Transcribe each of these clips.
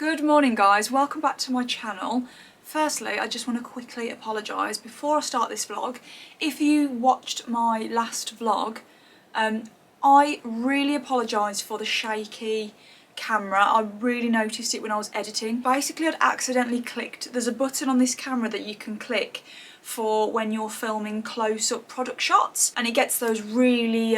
Good morning guys, welcome back to my channel. Firstly, I just want to quickly apologise before I start this vlog. If you watched my last vlog, I really apologise for the shaky camera. I really noticed it when I was editing. Basically, I'd accidentally clicked, there's a button on this camera that you can click for when you're filming close-up product shots, and it gets those really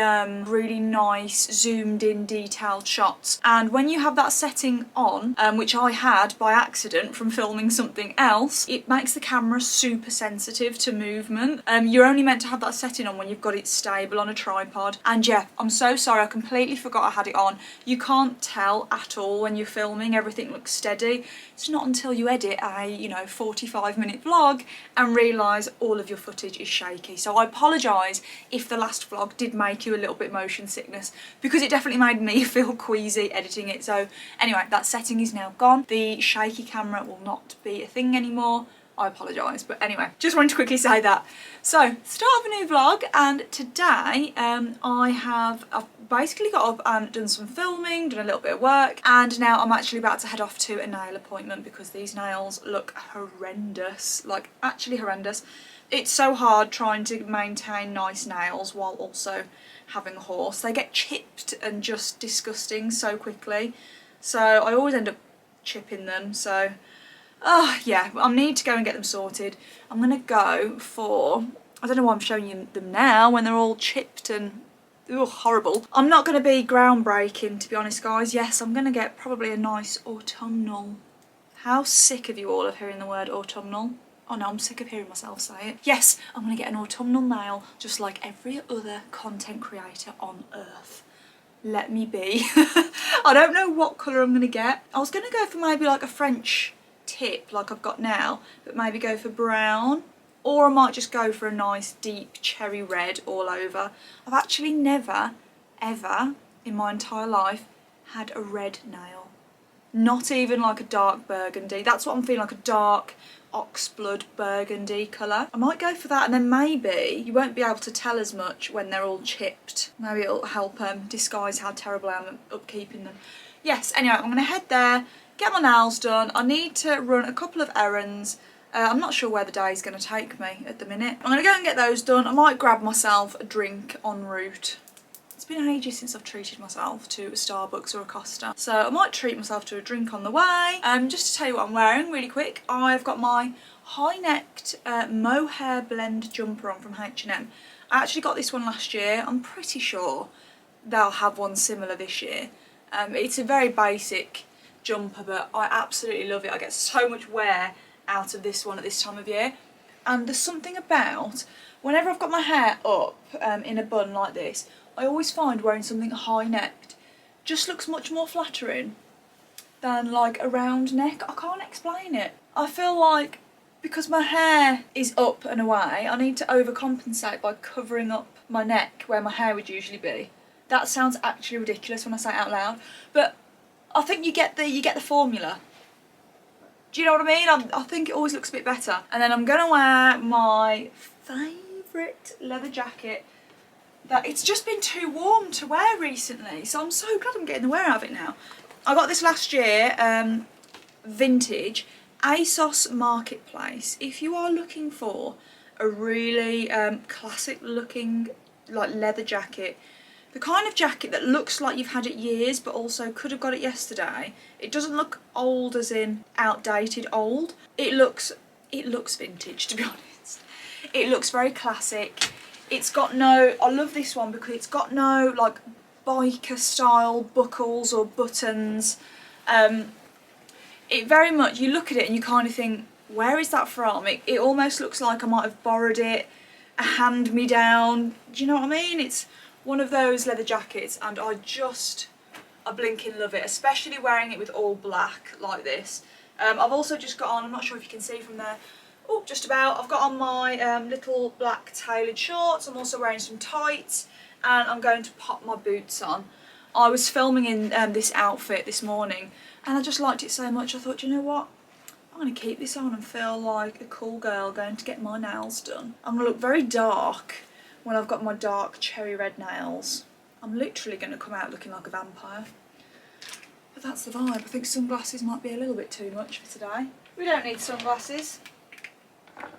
nice zoomed in detailed shots. And when you have that setting on, which I had by accident from filming something else, it makes the camera super sensitive to movement. You're only meant to have that setting on when you've got it stable on a tripod. And yeah, I'm so sorry, I completely forgot I had it on. You can't tell at all when you're filming, everything looks steady. It's not until you edit a 45-minute vlog and realise all of your footage is shaky. So I apologise if the last vlog did make you a little bit motion sickness, because it definitely made me feel queasy editing it. So anyway, that setting is now gone. The shaky camera will not be a thing anymore. I apologise, but anyway, just wanted to quickly say that. So, start of a new vlog, and today I've basically got up and done some filming, done a little bit of work, and now I'm actually about to head off to a nail appointment because these nails look horrendous, like actually horrendous. It's so hard trying to maintain nice nails while also having a horse. They get chipped and just disgusting so quickly, so I always end up chipping them, so yeah, I need to go and get them sorted. I'm going to go for, I don't know why I'm showing you them now when they're all chipped and horrible. I'm not going to be groundbreaking, to be honest guys. Yes, I'm going to get probably a nice autumnal. How sick of you all of hearing the word autumnal? Oh no, I'm sick of hearing myself say it. Yes, I'm going to get an autumnal nail just like every other content creator on earth. Let me be. I don't know what colour I'm going to get. I was going to go for maybe like a French tip like I've got now, but maybe go for brown, or I might just go for a nice deep cherry red all over. I've actually never ever in my entire life had a red nail, not even like a dark burgundy. That's what I'm feeling, like a dark oxblood burgundy colour. I might go for that, and then maybe you won't be able to tell as much when they're all chipped. Maybe it'll help disguise how terrible I am at upkeeping them. Yes, anyway, I'm going to head there, get my nails done. I need to run a couple of errands. I'm not sure where the day is going to take me at the minute. I'm going to go and get those done. I might grab myself a drink en route. It's been ages since I've treated myself to a Starbucks or a Costa, so I might treat myself to a drink on the way. Just to tell you what I'm wearing really quick, I've got my high-necked mohair blend jumper on from H&M. I actually got this one last year. I'm pretty sure they'll have one similar this year. It's a very basic jumper, but I absolutely love it. I get so much wear out of this one at this time of year, and there's something about whenever I've got my hair up in a bun like this, I always find wearing something high-necked just looks much more flattering than like a round neck. I can't explain it. I feel like because my hair is up and away, I need to overcompensate by covering up my neck where my hair would usually be. That sounds actually ridiculous when I say it out loud, but I think you get the formula. Do you know what I mean? I think it always looks a bit better. And then I'm going to wear my favourite leather jacket that it's just been too warm to wear recently, so I'm so glad I'm getting the wear out of it now. I got this last year, vintage, ASOS Marketplace. If you are looking for a really classic looking like leather jacket, the kind of jacket that looks like you've had it years but also could have got it yesterday. It doesn't look old as in outdated old. It looks vintage, to be honest. It looks very classic. It's got no, I love this one because it's got no like biker style buckles or buttons. It very much, you look at it and you kind of think, where is that from? It almost looks like I might have borrowed it, a hand-me-down. Do you know what I mean? It's one of those leather jackets, and I blinking love it, especially wearing it with all black like this. I've also just got on, I'm not sure if you can see from there, oh, just about, I've got on my little black tailored shorts. I'm also wearing some tights, and I'm going to pop my boots on. I was filming in this outfit this morning, and I just liked it so much, I thought, you know what? I'm going to keep this on and feel like a cool girl going to get my nails done. I'm going to look very dark when I've got my dark cherry red nails. I'm literally going to come out looking like a vampire. But that's the vibe. I think sunglasses might be a little bit too much for today. We don't need sunglasses.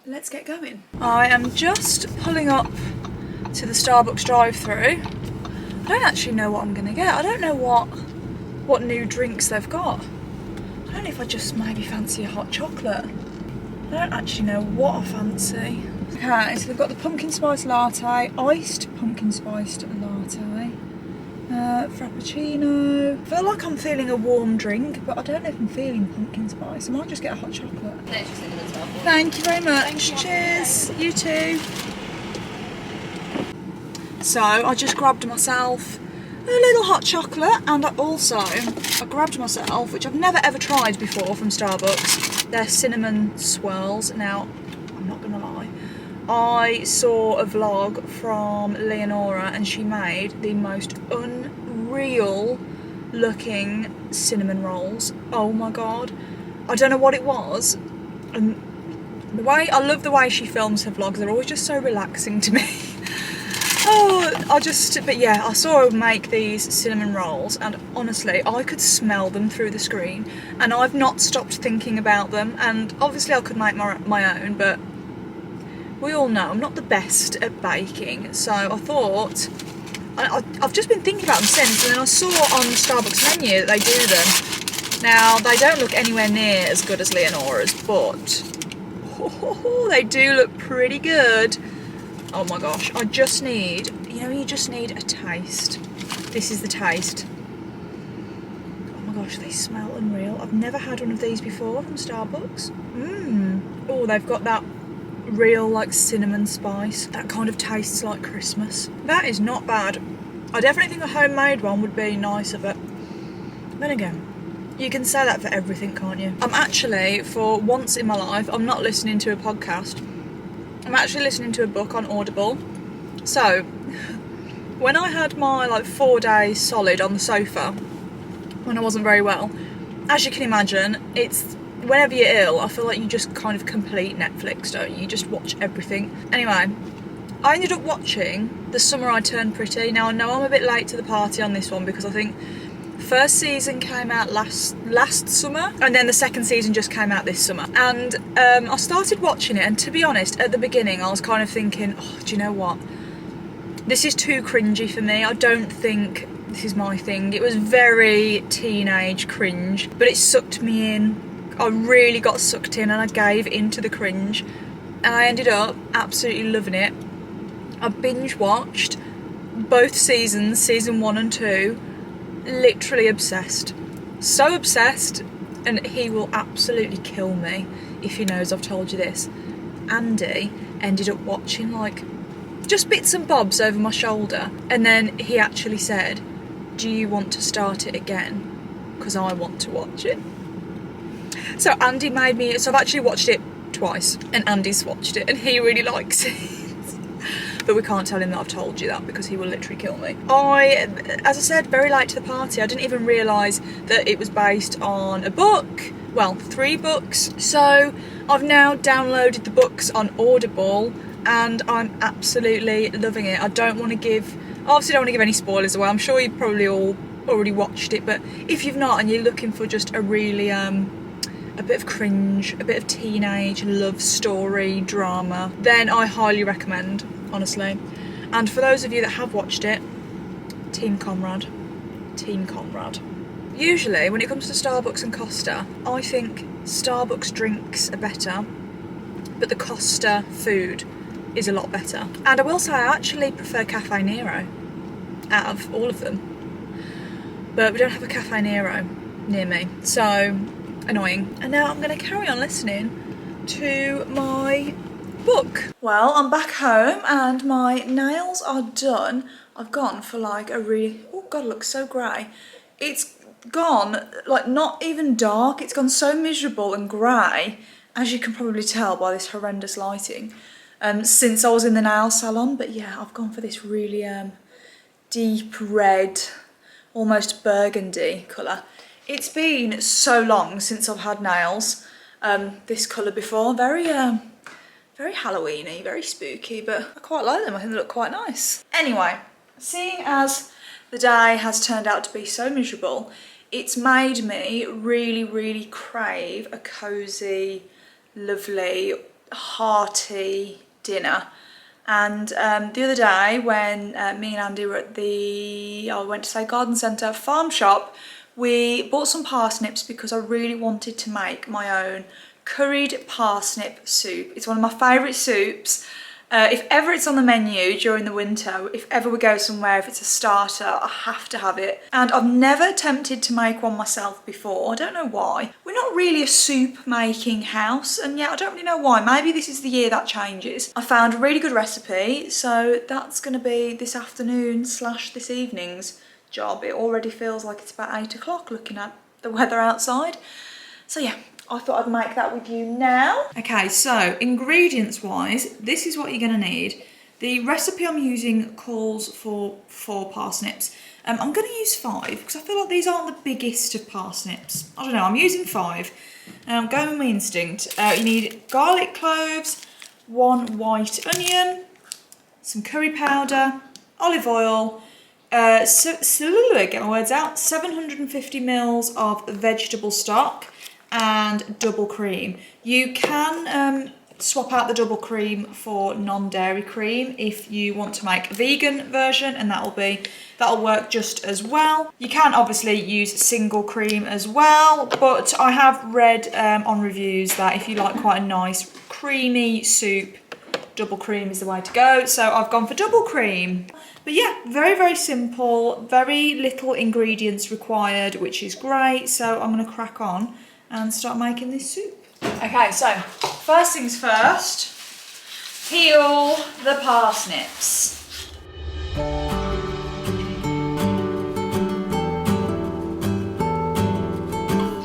Let's get going. I am just pulling up to the Starbucks drive-through. I don't actually know what I'm going to get. I don't know what new drinks they've got. I don't know if I just maybe fancy a hot chocolate. I don't actually know what I fancy. Okay, so they've got the pumpkin spice latte, iced pumpkin spiced latte, frappuccino. I feel like I'm feeling a warm drink, but I don't know if I'm feeling pumpkin spice. I might just get a hot chocolate. Thank you very much. Cheers. You too. So I just grabbed myself a little hot chocolate, and I grabbed myself, which I've never ever tried before from Starbucks, their cinnamon swirls. Now, I'm not gonna lie, I saw a vlog from Leonora and she made the most unreal looking cinnamon rolls. Oh my god. I don't know what it was. And I love the way she films her vlogs. They're always just so relaxing to me. But yeah, I saw her make these cinnamon rolls and honestly, I could smell them through the screen and I've not stopped thinking about them, and obviously I could make my own, but we all know I'm not the best at baking, so I thought, I've just been thinking about them since, and then I saw on the Starbucks menu that they do them. Now, they don't look anywhere near as good as Leonora's, but they do look pretty good. Oh my gosh, I just need, you just need a taste. This is the taste. Oh my gosh, they smell unreal. I've never had one of these before from Starbucks. Oh, they've got that real like cinnamon spice. That kind of tastes like Christmas. That is not bad. I definitely think a homemade one would be nicer, but then again, you can say that for everything, can't you? I'm actually, for once in my life, I'm not listening to a podcast. I'm actually listening to a book on Audible. So, when I had my like 4 days solid on the sofa, when I wasn't very well, as you can imagine, it's whenever you're ill, I feel like you just kind of complete Netflix, don't you? You just watch everything. Anyway, I ended up watching The Summer I Turned Pretty. Now I know I'm a bit late to the party on this one because I think first season came out last summer, and then the second season just came out this summer. And I started watching it, and to be honest, at the beginning I was kind of thinking, oh, do you know what? This is too cringy for me. I don't think this is my thing. It was very teenage cringe, but it sucked me in. I really got sucked in and I gave into the cringe, and I ended up absolutely loving it. I binge watched both seasons, season 1 and 2, literally obsessed. So obsessed, and he will absolutely kill me if he knows I've told you this. Andy ended up watching like just bits and bobs over my shoulder, and then he actually said, do you want to start it again? Because I want to watch it. So Andy made me, so I've actually watched it twice, and Andy's watched it and he really likes it. But we can't tell him that I've told you that because he will literally kill me. As I said, very late to the party. I didn't even realise that it was based on a book. Well, 3 books. So I've now downloaded the books on Audible and I'm absolutely loving it. I don't want to give, obviously don't want to give any spoilers away. I'm sure you've probably all already watched it, but if you've not and you're looking for just a really, a bit of cringe, a bit of teenage love story drama, then I highly recommend, honestly. And for those of you that have watched it, Team Comrade. Team Comrade. Usually when it comes to Starbucks and Costa, I think Starbucks drinks are better, but the Costa food is a lot better. And I will say I actually prefer Cafe Nero out of all of them, but we don't have a Cafe Nero near me, so annoying. And now I'm going to carry on listening to my book. Well, I'm back home and my nails are done. I've gone for like a really, oh god, it looks so grey. It's gone like not even dark, it's gone so miserable and grey, as you can probably tell by this horrendous lighting, since I was in the nail salon. But yeah, I've gone for this really deep red, almost burgundy colour. It's been so long since I've had nails this colour before. Very Halloween-y, very spooky, but I quite like them. I think they look quite nice. Anyway, seeing as the day has turned out to be so miserable, it's made me really, really crave a cosy, lovely, hearty dinner. And the other day when me and Andy were at the, I went to say garden centre farm shop, we bought some parsnips because I really wanted to make my own curried parsnip soup. It's one of my favourite soups. If ever it's on the menu during the winter, if ever we go somewhere, if it's a starter, I have to have it. And I've never attempted to make one myself before. I don't know why. We're not really a soup making house, and yet I don't really know why. Maybe this is the year that changes. I found a really good recipe, so that's going to be this afternoon / this evening's job. It already feels like it's about 8 o'clock looking at the weather outside. So yeah, I thought I'd make that with you now. Okay, so ingredients wise, this is what you're gonna need. The recipe I'm using calls for 4 parsnips. I'm gonna use 5 because I feel like these aren't the biggest of parsnips. I don't know, I'm using 5. I'm going with my instinct. You need garlic cloves, 1 white onion, some curry powder, olive oil, get my words out, 750 mils of vegetable stock, and double cream. You can swap out the double cream for non-dairy cream if you want to make a vegan version, and that'll work just as well. You can obviously use single cream as well, but I have read on reviews that if you like quite a nice creamy soup, double cream is the way to go, so I've gone for double cream. But yeah, very, very simple, very little ingredients required, which is great, so I'm gonna crack on and start making this soup. Okay, so first things first, peel the parsnips.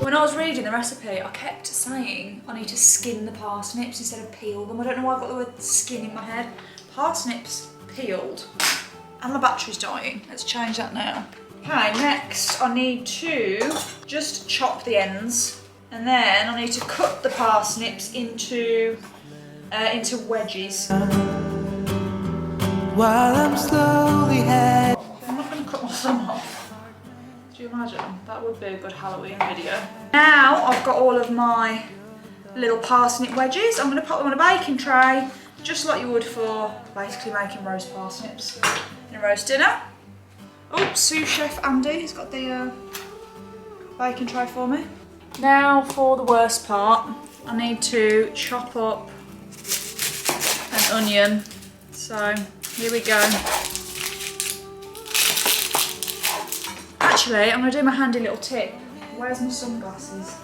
When I was reading the recipe, I kept saying I need to skin the parsnips instead of peel them. I don't know why I've got the word skin in my head. Parsnips peeled. And my battery's dying. Let's change that now. Okay, next I need to just chop the ends. And then I need to cut the parsnips into wedges. While I'm slowly head. I'm not going to cut my thumb off. Do you imagine? That would be a good Halloween video. Now I've got all of my little parsnip wedges. I'm going to put them on a baking tray, just like you would for basically making roast parsnips in a roast dinner. Oh, sous chef Andy has got the baking tray for me. Now for the worst part, I need to chop up an onion. So here we go. Actually, I'm going to do my handy little tip. Where's my sunglasses?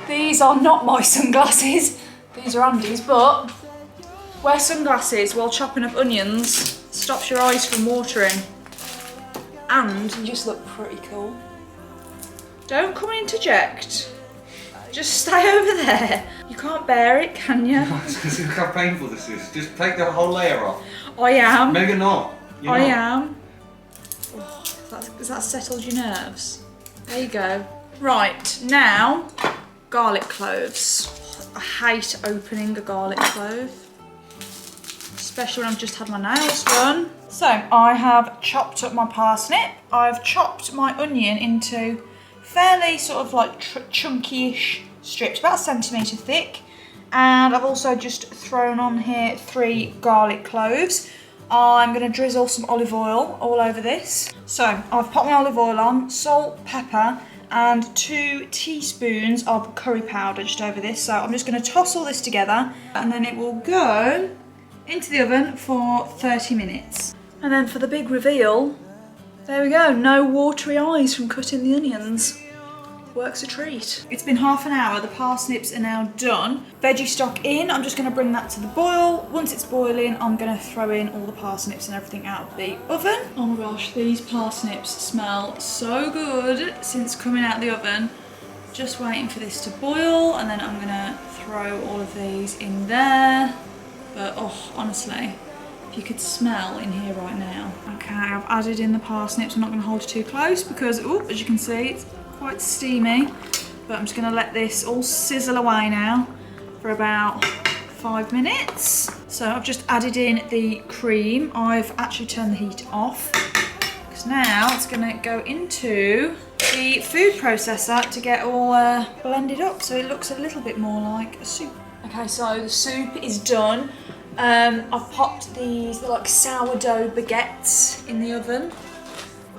These are not my sunglasses. These are Andy's, but wear sunglasses while chopping up onions stops your eyes from watering. And you just look pretty cool. Don't come and interject. Just stay over there. You can't bear it, can you? Because look how painful this is. Just take the whole layer off. I am. Maybe not. I am. Oh, has that settled your nerves? There you go. Right, now, garlic cloves. I hate opening a garlic clove, especially when I've just had my nails done. So, I have chopped up my parsnip. I've chopped my onion into fairly sort of like chunky-ish strips, about 1 centimetre thick. And I've also just thrown on here 3 garlic cloves. I'm going to drizzle some olive oil all over this. So I've popped my olive oil on, salt, pepper, and 2 teaspoons of curry powder just over this. So I'm just going to toss all this together, and then it will go into the oven for 30 minutes. And then for the big reveal, there we go, no watery eyes from cutting the onions. Works a treat. It's been half an hour, the parsnips are now done. Veggie stock in, I'm just going to bring that to the boil. Once it's boiling, I'm going to throw in all the parsnips and everything out of the oven. Oh my gosh, these parsnips smell so good since coming out of the oven. Just waiting for this to boil, and then I'm going to throw all of these in there. But oh, honestly, if you could smell in here right now. Okay, I've added in the parsnips. I'm not going to hold it too close because, oh, as you can see, it's quite steamy. But I'm just going to let this all sizzle away now for about 5 minutes. So I've just added in the cream. I've actually turned the heat off because now it's going to go into the food processor to get all blended up so it looks a little bit more like a soup. Okay, so the soup is done. I've popped these, they're like sourdough baguettes in the oven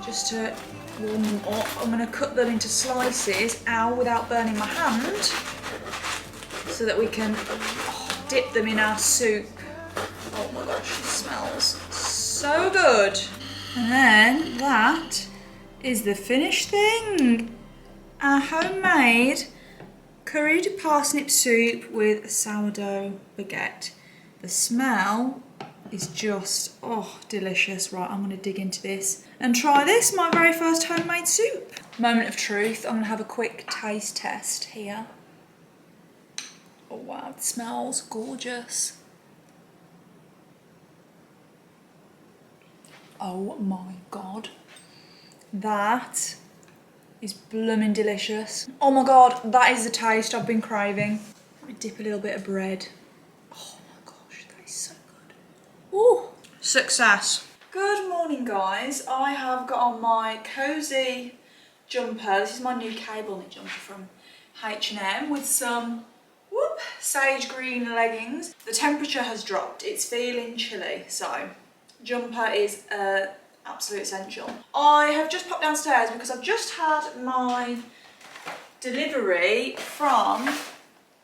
just to warm them up. I'm going to cut them into slices, without burning my hand, so that we can dip them in our soup. Oh my gosh, it smells so good. And then that is the finished thing. Our homemade curried parsnip soup with a sourdough baguette. The smell is just, delicious. Right, I'm gonna dig into this and try this, my very first homemade soup. Moment of truth, I'm gonna have a quick taste test here. Oh wow, it smells gorgeous. Oh my God. That is blooming delicious. Oh my God, that is the taste I've been craving. Let me dip a little bit of bread. Oh my gosh, that is so good. Ooh, success. Good morning, guys. I have got on my cozy jumper. This is my new cable knit jumper from H&M with some sage green leggings. The temperature has dropped. It's feeling chilly, so jumper is absolute essential. I have just popped downstairs because I've just had my delivery from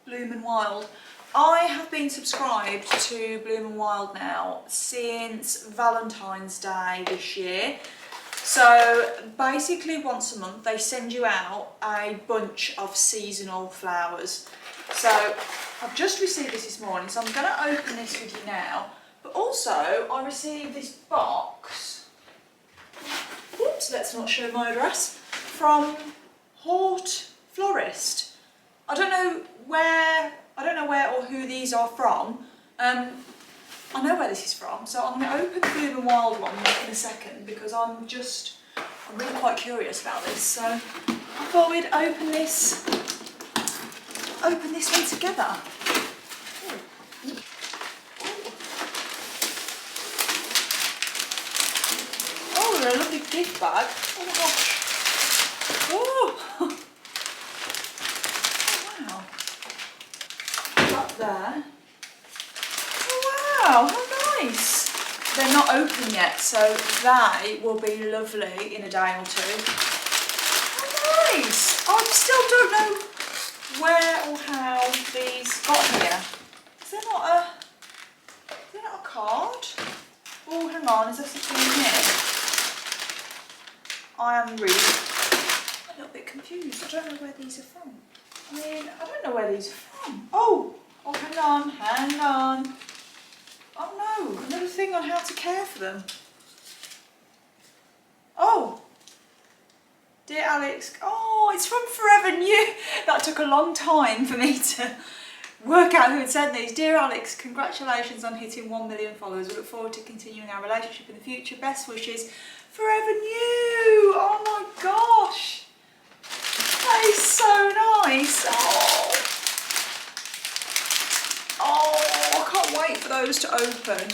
Bloom & Wild. I have been subscribed to Bloom & Wild now since Valentine's Day this year. So basically once a month they send you out a bunch of seasonal flowers. So I've just received this morning, so I'm going to open this with you now. But also I received this box. Oops, let's not show my address. From Hort Florist. I don't know where or who these are from. I know where this is from, so I'm going to open the Bloom & Wild one in a second because I'm really quite curious about this. So I thought we'd open this one together. Oh, a lovely gift bag. Oh my gosh. Oh. Oh wow. Up there. Oh wow, how nice. They're not open yet, so they will be lovely in a day or two. How nice. I still don't know where or how these got here. Is there not a card? Oh, hang on, is there something in here? I am really a little bit confused. I don't know where these are from. I mean, I don't know where these are from. Oh, hang on. Oh no, another thing on how to care for them. Oh, dear Alex. Oh, it's from Forever New. That took a long time for me to work out who had sent these. Dear Alex, congratulations on hitting 1 million followers. We look forward to continuing our relationship in the future. Best wishes, Forever New. Oh my gosh. That is so nice. Oh, I can't wait for those to open.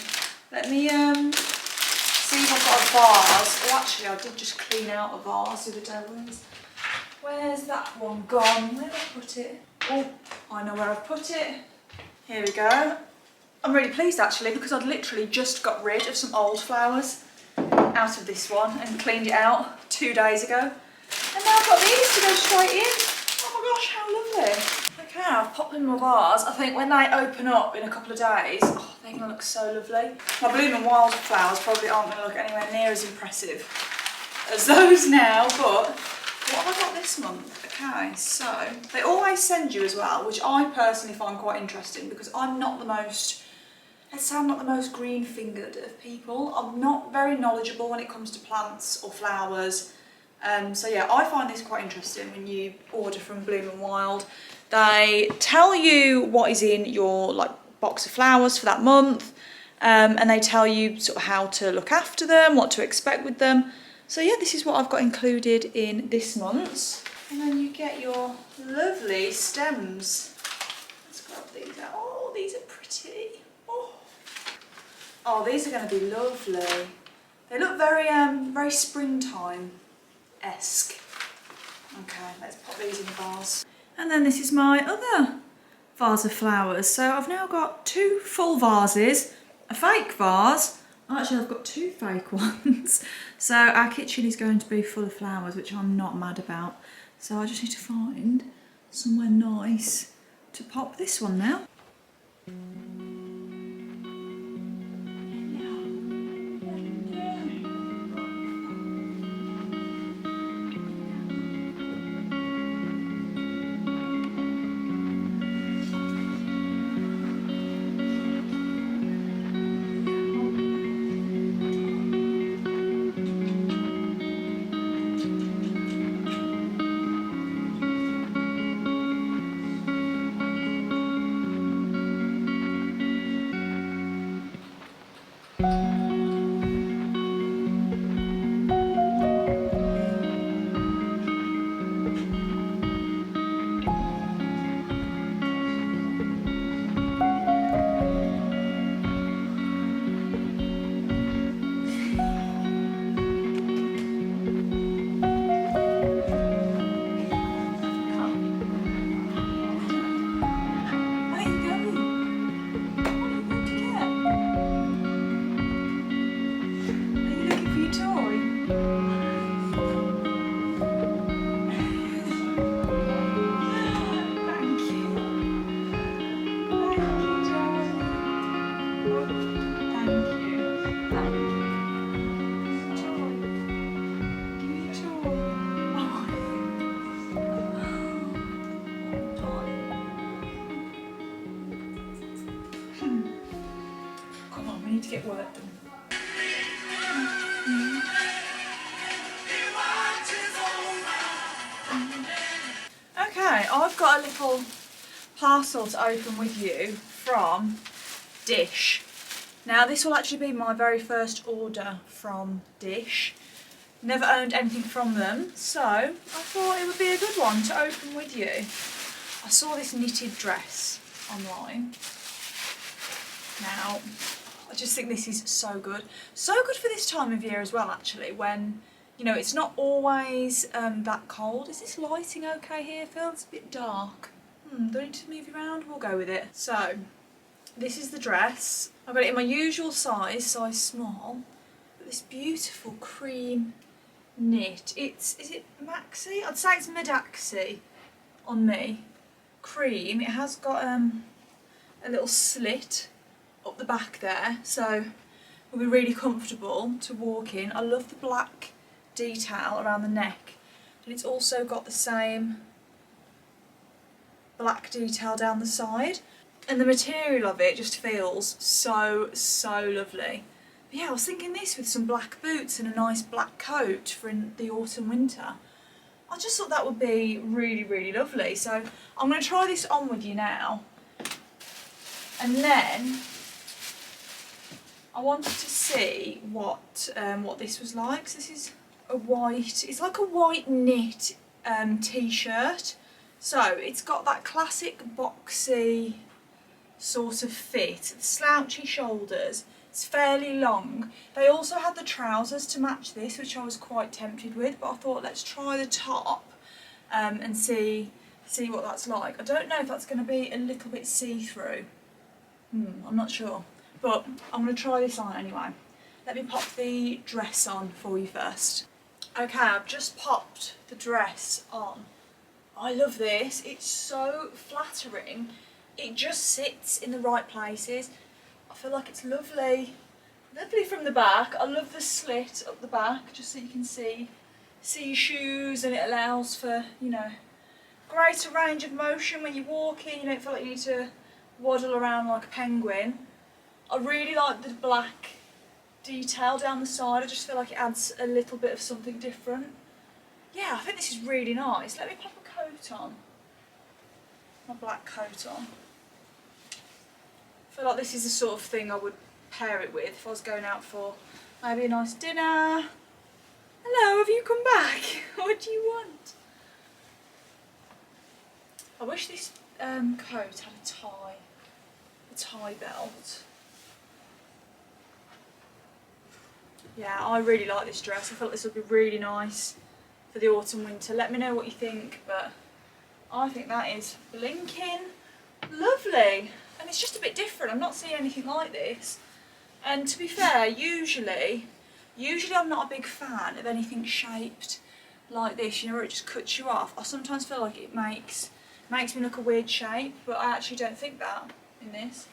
Let me see if I've got a vase. Oh, actually, I did just clean out a vase the other day. Where's that one gone? Where did I put it? Oh, I know where I've put it. Here we go. I'm really pleased actually because I'd literally just got rid of some old flowers out of this one and cleaned it out 2 days ago. And now I've got these to go straight in. Oh my gosh, how lovely. Okay, I've popped them in my vase. I think when they open up in a couple of days, they're going to look so lovely. My Bloom & Wild flowers probably aren't going to look anywhere near as impressive as those now, but what have I got this month? Okay, so they always send you as well, which I personally find quite interesting because I'm not the most, let's say I'm not the most green-fingered of people. I'm not very knowledgeable when it comes to plants or flowers. So yeah, I find this quite interesting when you order from Bloom & Wild. They tell you what is in your box of flowers for that month, and they tell you sort of how to look after them, what to expect with them. So yeah, this is what I've got included in this month's. And then you get your lovely stems. Let's grab these out. Oh, these are pretty. Oh, these are going to be lovely. They look very, very springtime-esque. Okay, let's pop these in the vase. And then this is my other vase of flowers. So I've now got 2 full vases, a fake vase. Actually, I've got 2 fake ones. So our kitchen is going to be full of flowers, which I'm not mad about. So I just need to find somewhere nice to pop this one now. We need to get work done. Okay, I've got a little parcel to open with you from Dish. Now this will actually be my very first order from Dish. Never owned anything from them, so I thought it would be a good one to open with you. I saw this knitted dress online. Now, I just think this is so good. So good for this time of year as well, actually, when, you know, it's not always that cold. Is this lighting okay here? It feels a bit dark. Do I need to move you around? We'll go with it. So, this is the dress. I've got it in my usual size small. But this beautiful cream knit. Is it maxi? I'd say it's mid-axi on me. Cream. It has got a little slit up the back there, so it'll be really comfortable to walk in. I love the black detail around the neck, and it's also got the same black detail down the side, and the material of it just feels so lovely. But yeah, I was thinking this with some black boots and a nice black coat for the autumn winter. I just thought that would be really lovely, so I'm going to try this on with you now, and then I wanted to see what this was like. So this is a white, it's like a white knit t-shirt. So it's got that classic boxy sort of fit, slouchy shoulders, it's fairly long. They also had the trousers to match this, which I was quite tempted with, but I thought let's try the top and see what that's like. I don't know if that's going to be a little bit see-through. I'm not sure. But I'm going to try this on anyway. Let me pop the dress on for you first. Okay, I've just popped the dress on. I love this. It's so flattering. It just sits in the right places. I feel like it's lovely. Lovely from the back. I love the slit up the back, just so you can see your shoes, and it allows for, you know, greater range of motion when you're walking. You don't feel like you need to waddle around like a penguin. I really like the black detail down the side. I just feel like it adds a little bit of something different. Yeah, I think this is really nice. Let me pop a coat on. My black coat on. I feel like this is the sort of thing I would pair it with if I was going out for maybe a nice dinner. Hello, have you come back? What do you want? I wish this coat had a tie belt. Yeah, I really like this dress. I felt this would be really nice for for the autumn winter. Let me know what you think, but I think that is blinking lovely. And it's just a bit different. I'm not seeing anything like this. And to be fair, usually I'm not a big fan of anything shaped like this, you know, where it just cuts you off. I sometimes feel like it makes me look a weird shape, but I actually don't think that in this.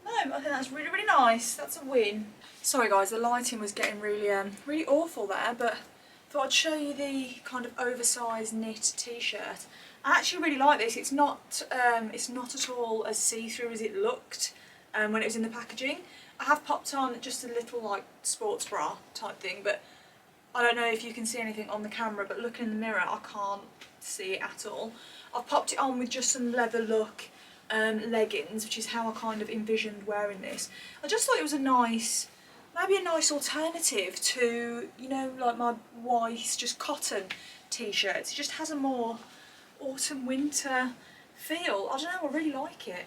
No, I think that's really, really nice. That's a win. Sorry guys, the lighting was getting really, really awful there, but thought I'd show you the kind of oversized knit t-shirt. I actually really like this. It's not at all as see-through as it looked when it was in the packaging. I have popped on just a little like sports bra type thing, but I don't know if you can see anything on the camera, but looking in the mirror I can't see it at all. I've popped it on with just some leather look leggings, which is how I kind of envisioned wearing this. I just thought it was a nice, maybe a nice alternative to, you know, like my wife's just cotton t-shirts. It just has a more autumn winter feel. I don't know, I really like it.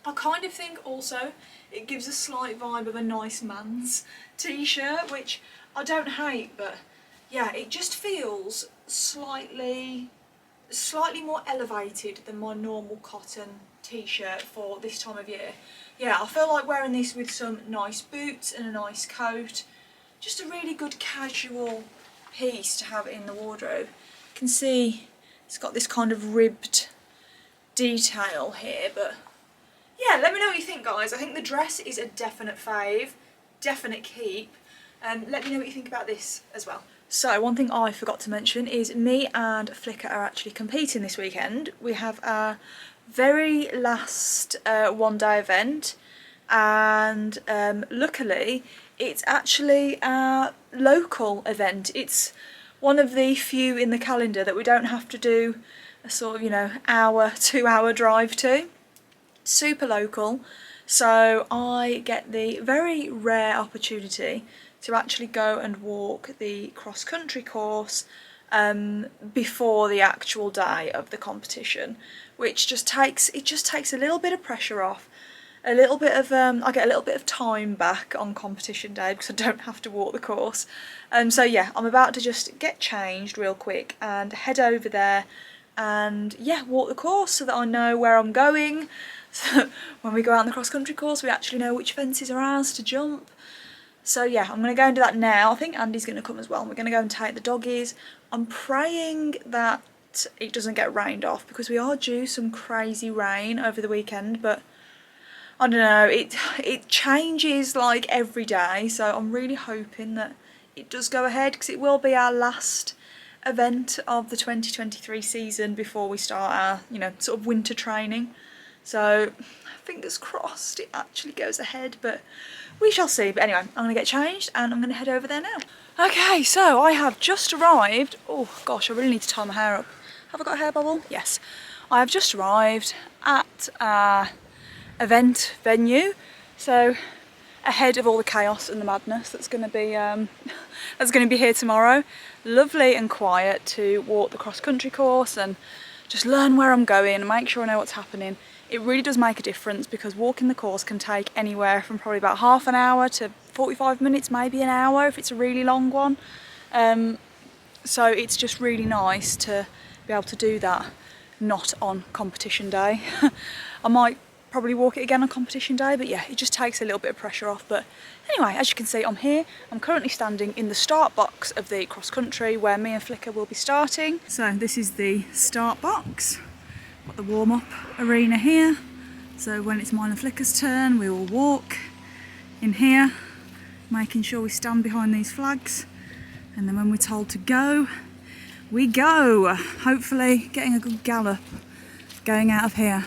I kind of think also it gives a slight vibe of a nice man's t-shirt, which I don't hate, but yeah, it just feels slightly more elevated than my normal cotton t-shirt for this time of year. Yeah, I feel like wearing this with some nice boots and a nice coat. Just a really good casual piece to have in the wardrobe. You can see it's got this kind of ribbed detail here, but yeah, let me know what you think guys. I think the dress is a definite fave, definite keep. Let me know what you think about this as well. So one thing I forgot to mention is me and Flicker are actually competing this weekend. We have our very last one-day event, and luckily it's actually our local event. It's one of the few in the calendar that we don't have to do a sort of, you know, hour, 2-hour drive to. Super local, so I get the very rare opportunity to actually go and walk the cross-country course before the actual day of the competition, which just takes a little bit of pressure off, a little bit of I get a little bit of time back on competition day because I don't have to walk the course. So yeah, I'm about to just get changed real quick and head over there and yeah, walk the course so that I know where I'm going. So when we go out on the cross-country course, we actually know which fences are ours to jump. So yeah, I'm going to go and do that now. I think Andy's going to come as well. We're going to go and take the doggies. I'm praying that it doesn't get rained off because we are due some crazy rain over the weekend, but I don't know, it changes like every day, so I'm really hoping that it does go ahead because it will be our last event of the 2023 season before we start our, you know, sort of winter training. So fingers crossed it actually goes ahead, but we shall see. But anyway, I'm going to get changed and I'm going to head over there now. Okay, so I have just arrived. Oh gosh, I really need to tie my hair up. Have I got a hair bubble? Yes. I have just arrived at our event venue. So ahead of all the chaos and the madness that's going to be here tomorrow. Lovely and quiet to walk the cross-country course and just learn where I'm going and make sure I know what's happening. It really does make a difference because walking the course can take anywhere from probably about half an hour to 45 minutes, maybe an hour if it's a really long one. So it's just really nice to be able to do that not on competition day. I might probably walk it again on competition day, but yeah, it just takes a little bit of pressure off. But anyway, as you can see, I'm here. I'm currently standing in the start box of the cross country where me and Flicker will be starting. So this is the start box. Got the warm-up arena here. So when it's mine and Flicker's turn, we will walk in here, making sure we stand behind these flags. And then when we're told to go, we go. Hopefully getting a good gallop going out of here.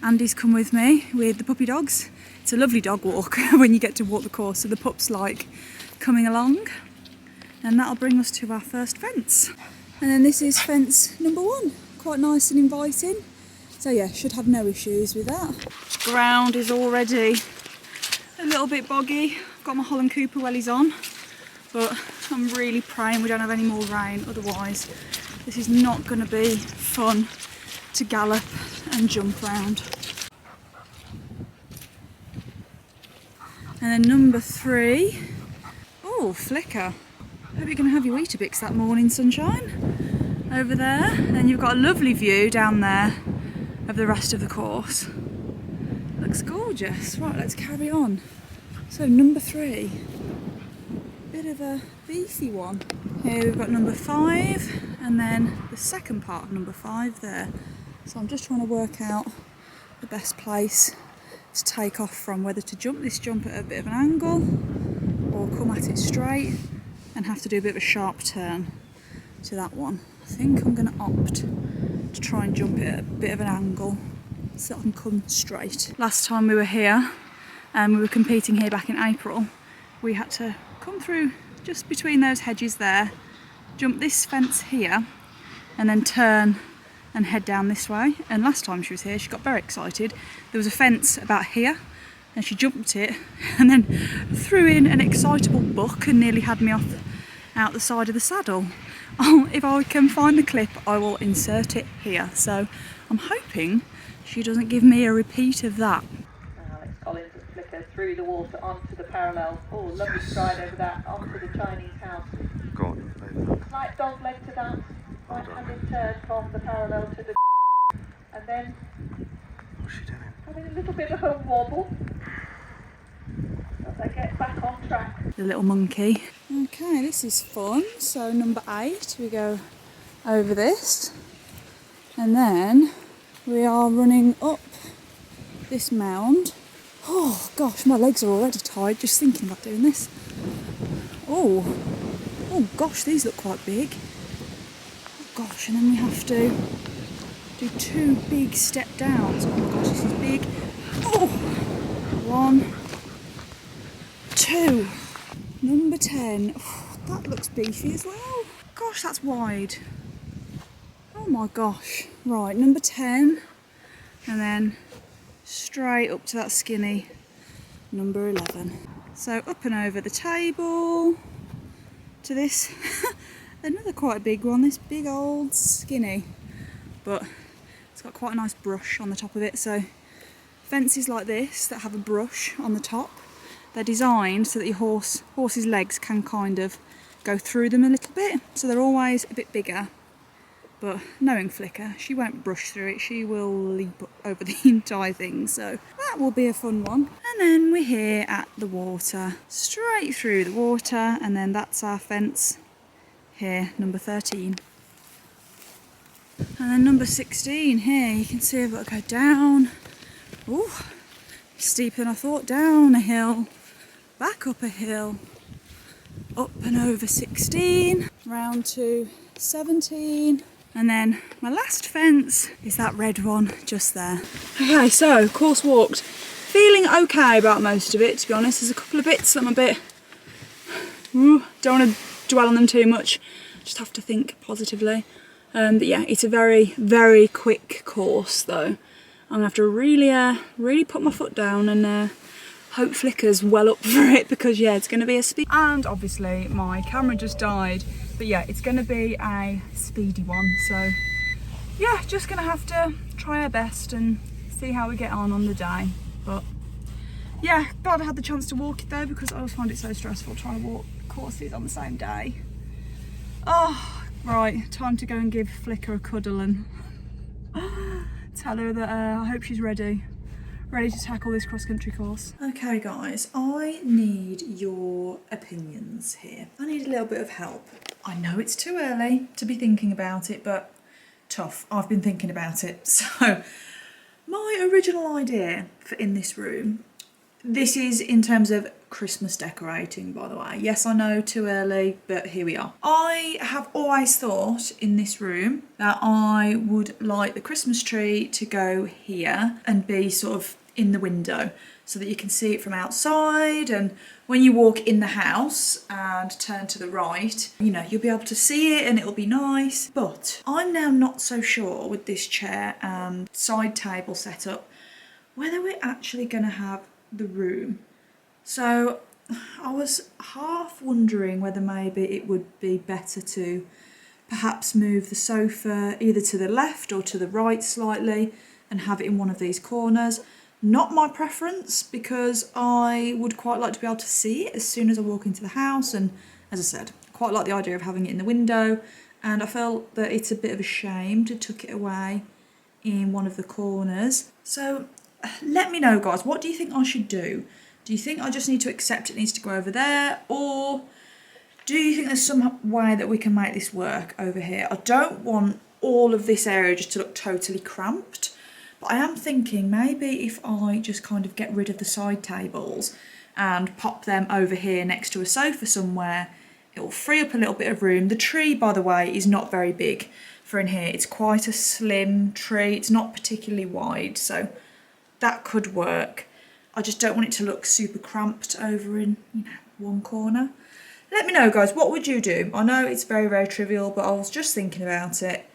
Andy's come with me with the puppy dogs. It's a lovely dog walk when you get to walk the course, so the pups like coming along. And that'll bring us to our first fence. And then this is fence number 1. Quite nice and inviting. So yeah, should have no issues with that. Ground is already a little bit boggy. I've got my Holland Cooper wellies on, but I'm really praying we don't have any more rain, otherwise this is not going to be fun to gallop and jump round. And then number 3, oh, Flicker. Hope you're going to have your Weetabix that morning, sunshine. Over there. And then you've got a lovely view down there of the rest of the course. Looks gorgeous. Right, let's carry on. So number 3. Bit of a beefy one. Here we've got number 5 and then the second part of number 5 there. So I'm just trying to work out the best place to take off from, whether to jump this jump at a bit of an angle or come at it straight and have to do a bit of a sharp turn to that one. I think I'm going to opt to try and jump it at a bit of an angle so I can come straight. Last time we were here, we were competing here back in April, we had to come through just between those hedges there, jump this fence here and then turn and head down this way. And last time she was here, she got very excited. There was a fence about here and she jumped it and then threw in an excitable buck and nearly had me off out the side of the saddle. Oh, if I can find the clip, I will insert it here. So I'm hoping she doesn't give me a repeat of that. Now it's Collins and Flicker through the water onto the parallel. Oh, lovely stride over that, onto the Chinese house. Go on. Slight dog leg to that, right-handed turn from the parallel to the and then What's she doing? having a little bit of a wobble as I get back on track. The little monkey. Okay, this is fun. So number 8, we go over this and then we are running up this mound. Oh gosh, my legs are already tired just thinking about doing this. Oh gosh, these look quite big. Oh gosh, and then we have to do 2 big step downs. Oh my gosh, this is big. Oh, 1, 2. Number 10. Oh, that looks beefy as well. Gosh, that's wide. Oh my gosh. Right, number 10. And then straight up to that skinny number 11. So up and over the table to this. Another quite big one, this big old skinny. But it's got quite a nice brush on the top of it. So fences like this that have a brush on the top, they're designed so that your horse's legs can kind of go through them a little bit. So they're always a bit bigger. But knowing Flicker, she won't brush through it, she will leap over the entire thing. So that will be a fun one. And then we're here at the water, straight through the water, and then that's our fence here, number 13. And then number 16 here, you can see I've got to go down. Ooh, steeper than I thought, down a hill, back up a hill, up and over 16, round to 17, and then my last fence is that red one just there. Okay, so course walked. Feeling okay about most of it, to be honest. There's a couple of bits that I'm a bit, don't want to dwell on them too much, just have to think positively. But yeah, it's a very, very quick course though. I'm gonna have to really put my foot down and hope Flicker's well up for it, because yeah, it's gonna be a speed. And obviously my camera just died, but yeah, it's gonna be a speedy one. So yeah, just gonna have to try our best and see how we get on the day. But yeah, glad I had the chance to walk it though, because I always find it so stressful trying to walk courses on the same day. Oh, right, time to go and give Flicker a cuddle and tell her that I hope she's ready to tackle this cross-country course. Okay guys, I need your opinions here. I need a little bit of help. I know it's too early to be thinking about it, but tough, I've been thinking about it. So my original idea for in this room, this is in terms of Christmas decorating, by the way. Yes, I know, too early, but here we are. I have always thought in this room that I would like the Christmas tree to go here and be sort of in the window so that you can see it from outside, and when you walk in the house and turn to the right, you know, you'll be able to see it and it'll be nice. But I'm now not so sure with this chair and side table setup whether we're actually going to have the room. So I was half wondering whether maybe it would be better to perhaps move the sofa either to the left or to the right slightly and have it in one of these corners. Not my preference, because I would quite like to be able to see it as soon as I walk into the house, and as I said, quite like the idea of having it in the window, and I felt that it's a bit of a shame to tuck it away in one of the corners. So let me know, guys, what do you think I should do? Do you think I just need to accept it needs to go over there, or do you think there's some way that we can make this work over here? I don't want all of this area just to look totally cramped, but I am thinking maybe if I just kind of get rid of the side tables and pop them over here next to a sofa somewhere, it will free up a little bit of room. The tree, by the way, is not very big for in here. It's quite a slim tree. It's not particularly wide, so that could work. I just don't want it to look super cramped over in, you know, one corner. Let me know, guys, what would you do? I know it's very, very trivial, but I was just thinking about it.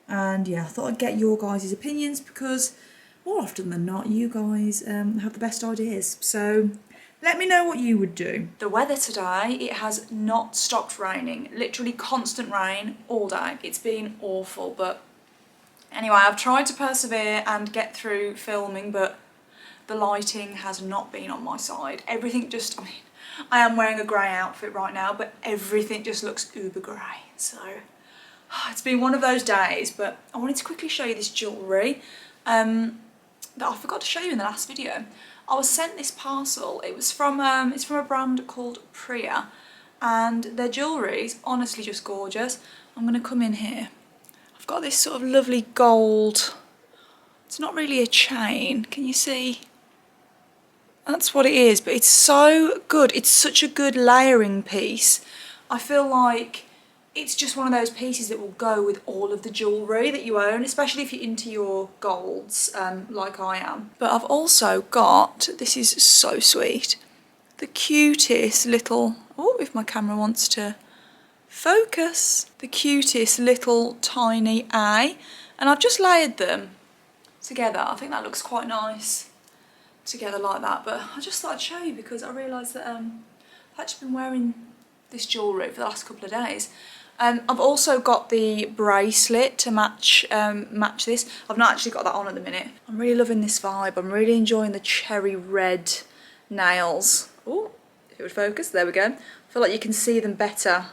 And yeah, I thought I'd get your guys' opinions because more often than not, you guys have the best ideas. So let me know what you would do. The weather today, it has not stopped raining. Literally constant rain all day. It's been awful, but anyway, I've tried to persevere and get through filming, but the lighting has not been on my side. Everything just, I mean, I am wearing a grey outfit right now, but everything just looks uber grey. So it's been one of those days, but I wanted to quickly show you this jewellery that I forgot to show you in the last video. I was sent this parcel. It was from it's from a brand called Priya, and their jewellery is honestly just gorgeous. I'm going to come in here. I've got this sort of lovely gold. It's not really a chain. Can you see? That's what it is, but it's so good. It's such a good layering piece. I feel like it's just one of those pieces that will go with all of the jewellery that you own, especially if you're into your golds, like I am. But I've also got, this is so sweet, the cutest little, oh, if my camera wants to focus, the cutest little tiny A, and I've just layered them together. I think that looks quite nice together like that, but I just thought I'd show you because I realised that I've actually been wearing this jewellery for the last couple of days. I've also got the bracelet to match this. I've not actually got that on at the minute. I'm really loving this vibe. I'm really enjoying the cherry red nails. Oh, if it would focus, there we go. I feel like you can see them better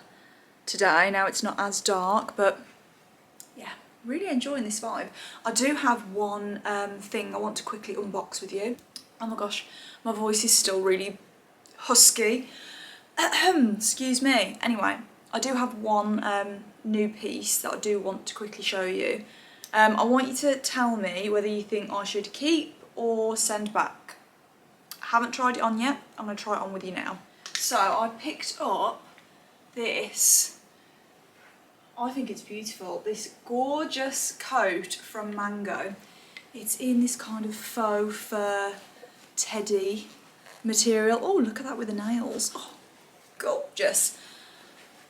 today. Now it's not as dark, but yeah, really enjoying this vibe. I do have one thing I want to quickly unbox with you. Oh my gosh, my voice is still really husky. Excuse me. Anyway, I do have one new piece that I do want to quickly show you. I want you to tell me whether you think I should keep or send back. I haven't tried it on yet. I'm going to try it on with you now. So I picked up this, I think it's beautiful, this gorgeous coat from Mango. It's in this kind of faux fur teddy material. Oh, look at that with the nails. Oh, gorgeous.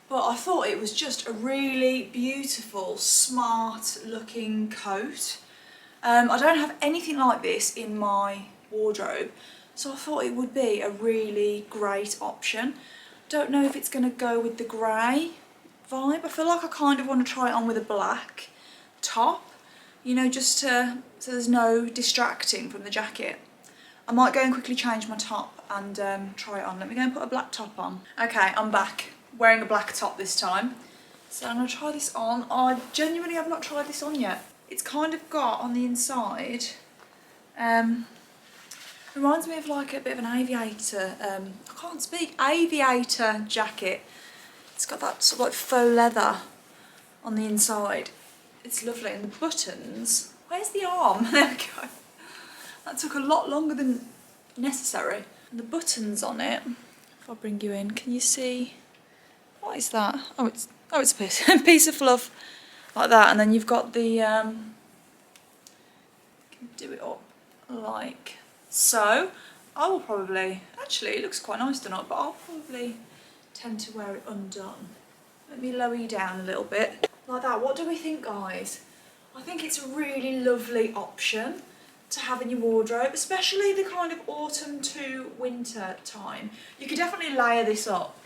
But I thought it was just a really beautiful, smart looking coat. I don't have anything like this in my wardrobe, so I thought it would be a really great option. Don't know if it's going to go with the grey vibe. I feel like I kind of want to try it on with a black top, you know, just to, so there's no distracting from the jacket. I might go and quickly change my top and try it on. Let me go and put a black top on. Okay, I'm back, wearing a black top this time. So I'm going to try this on. I genuinely have not tried this on yet. It's kind of got on the inside, reminds me of like a bit of an aviator, I can't speak, aviator jacket. It's got that sort of like faux leather on the inside. It's lovely, and the buttons, where's the arm? There we go. That took a lot longer than necessary. And the buttons on it, if I bring you in, can you see, what is that? Oh, it's a piece of fluff like that, and then you've got the, you can do it up like so. I will probably, actually it looks quite nice done up, but I'll probably tend to wear it undone. Let me lower you down a little bit, like that. What do we think, guys? I think it's a really lovely option to have in your wardrobe, especially the kind of autumn to winter time. You could definitely layer this up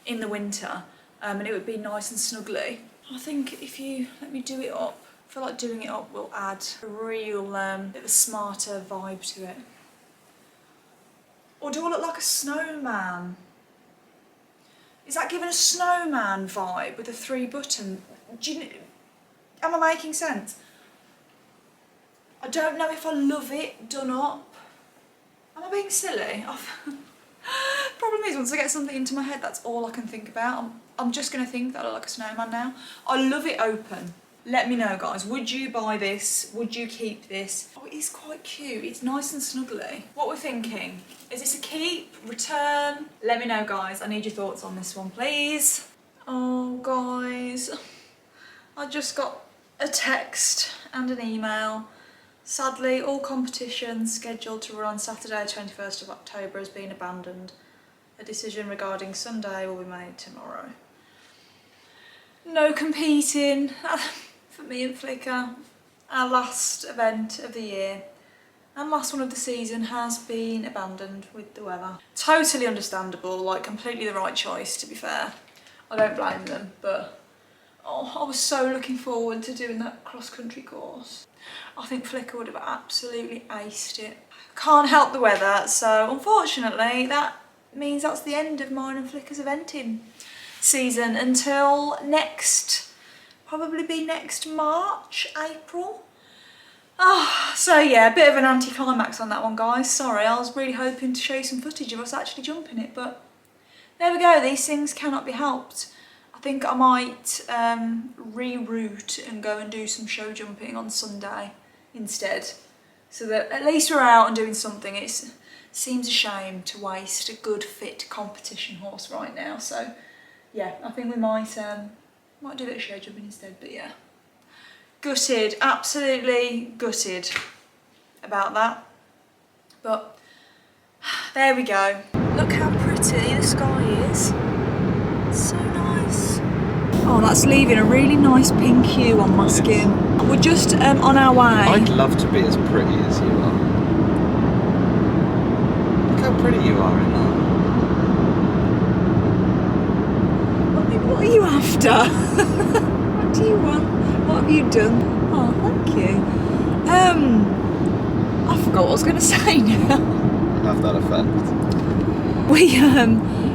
in the winter, and it would be nice and snuggly. I think if you let me do it up, I feel like doing it up will add a real bit of a smarter vibe to it. Or do I look like a snowman? Is that giving a snowman vibe with a 3 button? Am I making sense? I don't know if I love it done up. Am I being silly? Problem is, once I get something into my head, that's all I can think about. I'm just going to think that I look like a snowman now. I love it open. Let me know, guys. Would you buy this? Would you keep this? Oh, it is quite cute. It's nice and snuggly. What we're thinking? Is this a keep? Return? Let me know, guys. I need your thoughts on this one, please. Oh, guys. I just got a text and an email. Sadly, all competitions scheduled to run on Saturday 21st of October has been abandoned. A decision regarding Sunday will be made tomorrow. No competing for me and Flickr. Our last event of the year and last one of the season has been abandoned with the weather. Totally understandable, like completely the right choice, to be fair. I don't blame them, but oh, I was so looking forward to doing that cross-country course. I think Flickr would have absolutely aced it. Can't help the weather, so unfortunately that means that's the end of mine and Flickr's eventing season until probably be next March, April. So yeah, a bit of an anticlimax on that one, guys. Sorry, I was really hoping to show you some footage of us actually jumping it, but there we go, these things cannot be helped. I think I might reroute and go and do some show jumping on Sunday instead, so that at least we're out and doing something. It seems a shame to waste a good fit competition horse right now, so yeah, I think we might do a bit of show jumping instead, but yeah. Gutted, absolutely gutted about that, but there we go. Look how pretty the sky is. So nice. Oh, that's leaving a really nice pink hue on my skin. We're just on our way. I'd love to be as pretty as you are. Look how pretty you are in that. What are you after? What do you want? What have you done? Oh, thank you. I forgot what I was going to say now. Have that effect. We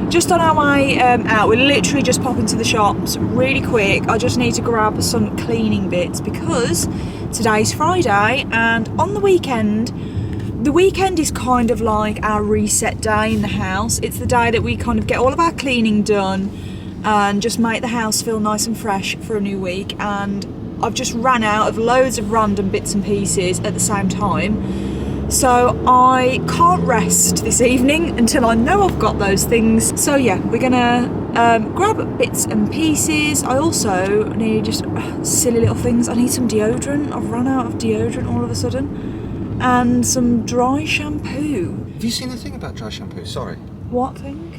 just on our way out, we're literally just popping to the shops really quick. I just need to grab some cleaning bits because today's Friday, and on the weekend is kind of like our reset day in the house. It's the day that we kind of get all of our cleaning done and just make the house feel nice and fresh for a new week. And I've just ran out of loads of random bits and pieces at the same time, so I can't rest this evening until I know I've got those things. So yeah, we're gonna grab bits and pieces. I also need just silly little things. I need some deodorant. I've run out of deodorant all of a sudden, and some dry shampoo. Have you seen the thing about dry shampoo? Sorry. What thing?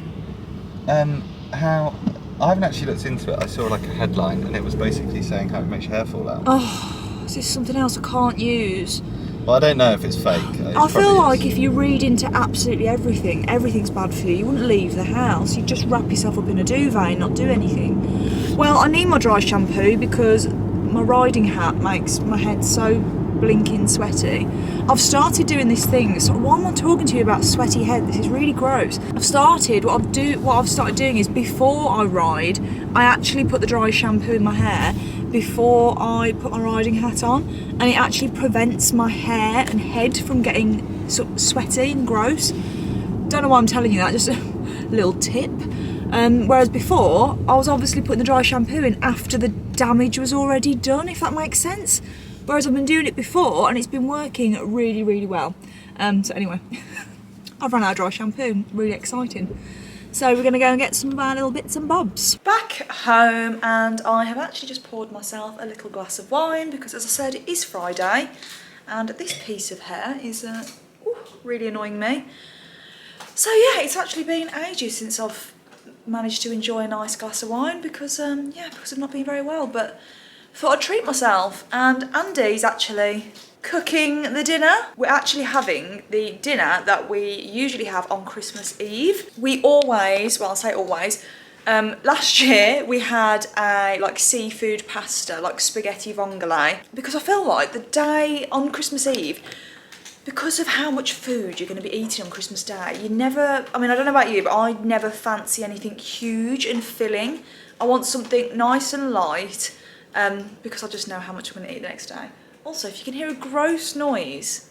How I haven't actually looked into it. I saw like a headline and it was basically saying how it makes your hair fall out. Oh, is this something else I can't use? Well, I don't know if it's fake. I feel like if you read into absolutely everything, everything's bad for you. You wouldn't leave the house. You'd just wrap yourself up in a duvet and not do anything. Well, I need my dry shampoo because my riding hat makes my head so blinking sweaty. I've started doing this thing, so why am I talking to you about sweaty head? This is really gross. What I've started doing is before I ride, I actually put the dry shampoo in my hair before I put my riding hat on, and it actually prevents my hair and head from getting sweaty and gross. Don't know why I'm telling you that, just a little tip. Whereas before, I was obviously putting the dry shampoo in after the damage was already done, if that makes sense. Whereas I've been doing it before and it's been working really, really well. So anyway, I've run out of dry shampoo, really exciting. So we're gonna go and get some of our little bits and bobs. Back home, and I have actually just poured myself a little glass of wine because, as I said, it is Friday and this piece of hair is really annoying me. So yeah, it's actually been ages since I've managed to enjoy a nice glass of wine because I've not been very well, but thought I'd treat myself. And Andy's actually cooking the dinner. We're actually having the dinner that we usually have on Christmas Eve. We always, well, I say always, last year we had a seafood pasta, like spaghetti vongole, because I feel like the day on Christmas Eve, because of how much food you're going to be eating on Christmas Day, you never, I mean, I don't know about you, but I never fancy anything huge and filling. I want something nice and light, because I just know how much I'm going to eat the next day. Also, if you can hear a gross noise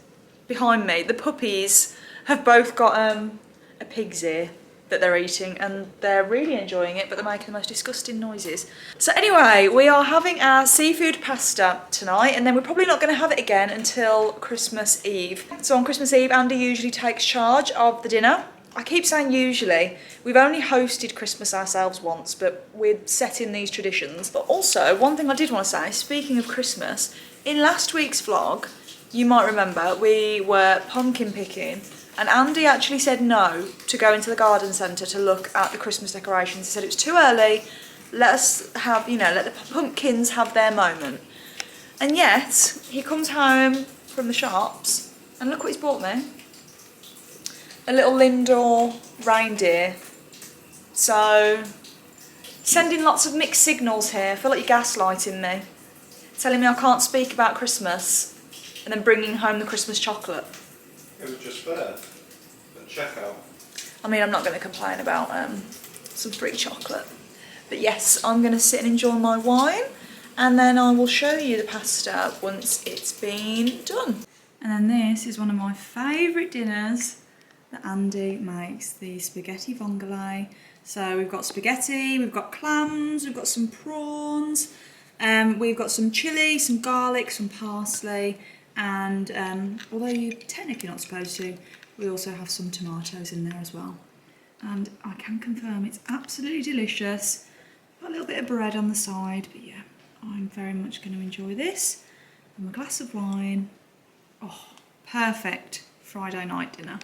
behind me, the puppies have both got a pig's ear that they're eating, and they're really enjoying it, but they're making the most disgusting noises. So anyway, we are having our seafood pasta tonight, and then we're probably not going to have it again until Christmas Eve. So on Christmas Eve, Andy usually takes charge of the dinner. I keep saying usually. We've only hosted Christmas ourselves once, but we're setting these traditions. But also, one thing I did want to say, speaking of Christmas, in last week's vlog, you might remember, we were pumpkin picking, and Andy actually said no to go into the garden centre to look at the Christmas decorations. He said it was too early, let us have, you know, let the pumpkins have their moment. And yet, he comes home from the shops, and look what he's bought me. A little Lindor reindeer. So, sending lots of mixed signals here. I feel like you're gaslighting me. Telling me I can't speak about Christmas, and then bringing home the Christmas chocolate. It was just fair. At checkout. I mean, I'm not going to complain about some free chocolate. But yes, I'm going to sit and enjoy my wine, and then I will show you the pasta once it's been done. And then this is one of my favourite dinners that Andy makes, the spaghetti vongole. So we've got spaghetti, we've got clams, we've got some prawns, we've got some chilli, some garlic, some parsley, and although you're technically not supposed to, we also have some tomatoes in there as well. And I can confirm it's absolutely delicious. Got a little bit of bread on the side, but yeah, I'm very much going to enjoy this. And a glass of wine. Oh, perfect Friday night dinner.